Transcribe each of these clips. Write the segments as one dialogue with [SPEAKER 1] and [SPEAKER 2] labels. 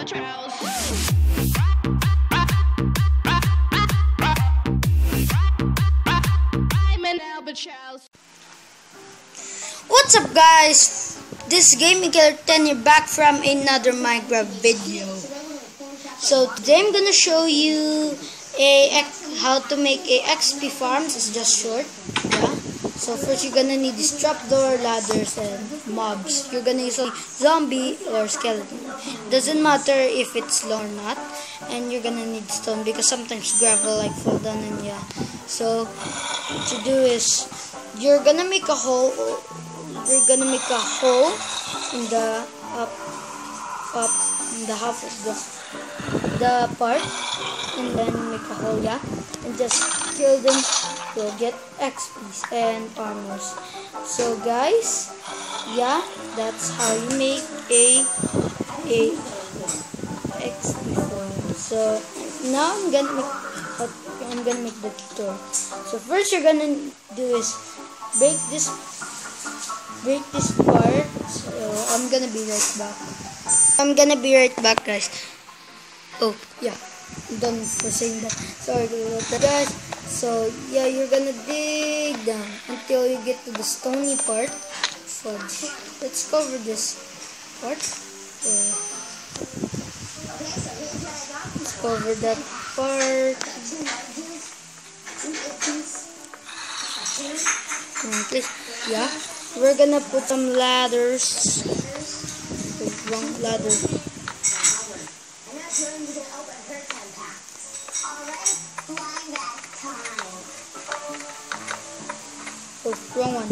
[SPEAKER 1] What's up, guys? This is Gaming Killer 10 here, back from another Minecraft video. So today I'm gonna show you how to make a XP farms. It's just short, yeah. So first you're gonna need this trapdoor, ladders, and mobs. You're gonna use a zombie or skeleton. Doesn't matter if it's long or not. And you're gonna need stone because sometimes gravel like fall down, and yeah. So what you do is you're gonna make a hole. You're gonna make a hole in the up in the half of the part, and then make a hole, yeah, and just kill them. You'll get XPs and armors. So guys, yeah, that's how you make a XP form. So now I'm gonna make the tutorial. So first you're gonna do is break this part. So I'm gonna be right back, guys. Oh yeah, I'm done for saying that. Sorry about that, guys. So yeah, you're gonna dig down until you get to the stony part. Fudge. Let's cover this part. Let's cover that part. Okay. Yeah. We're gonna put some ladders. Wrong ladder. Oh, wrong one.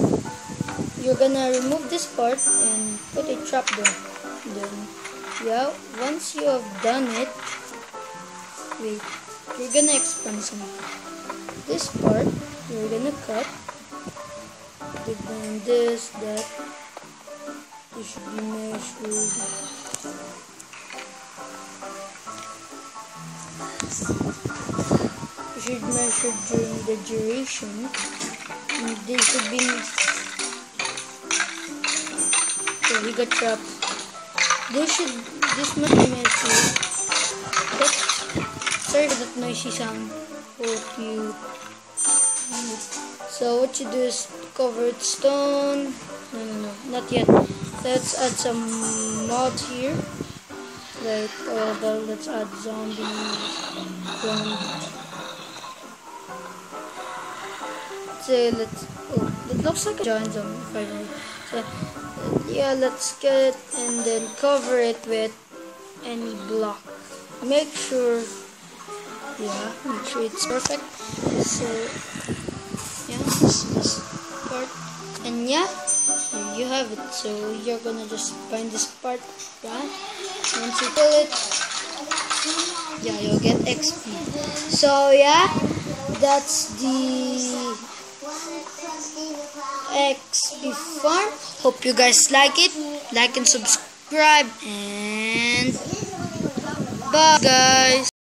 [SPEAKER 1] You're gonna remove this part and put a trapdoor. Then, yeah, once you have done it, wait, you're gonna expand some. This part, you're gonna cut. Then this, that. This should be measured. You should measure during the duration. And they should be. So we got trapped. This must be measured. But sorry for that noisy sound. Hope you. So what you do is cover it stone. No, not yet. Let's add some mods here. Like, let's add zombie. It looks like a giant zombie finally. So, yeah, let's get it and then cover it with any block. Make sure it's perfect. So, yeah, this part. And yeah, here you have it. So you're gonna just find this part, yeah. Once you kill it, yeah, you'll get XP. So yeah, that's the XP farm. Hope you guys like it. Like and subscribe, and bye guys.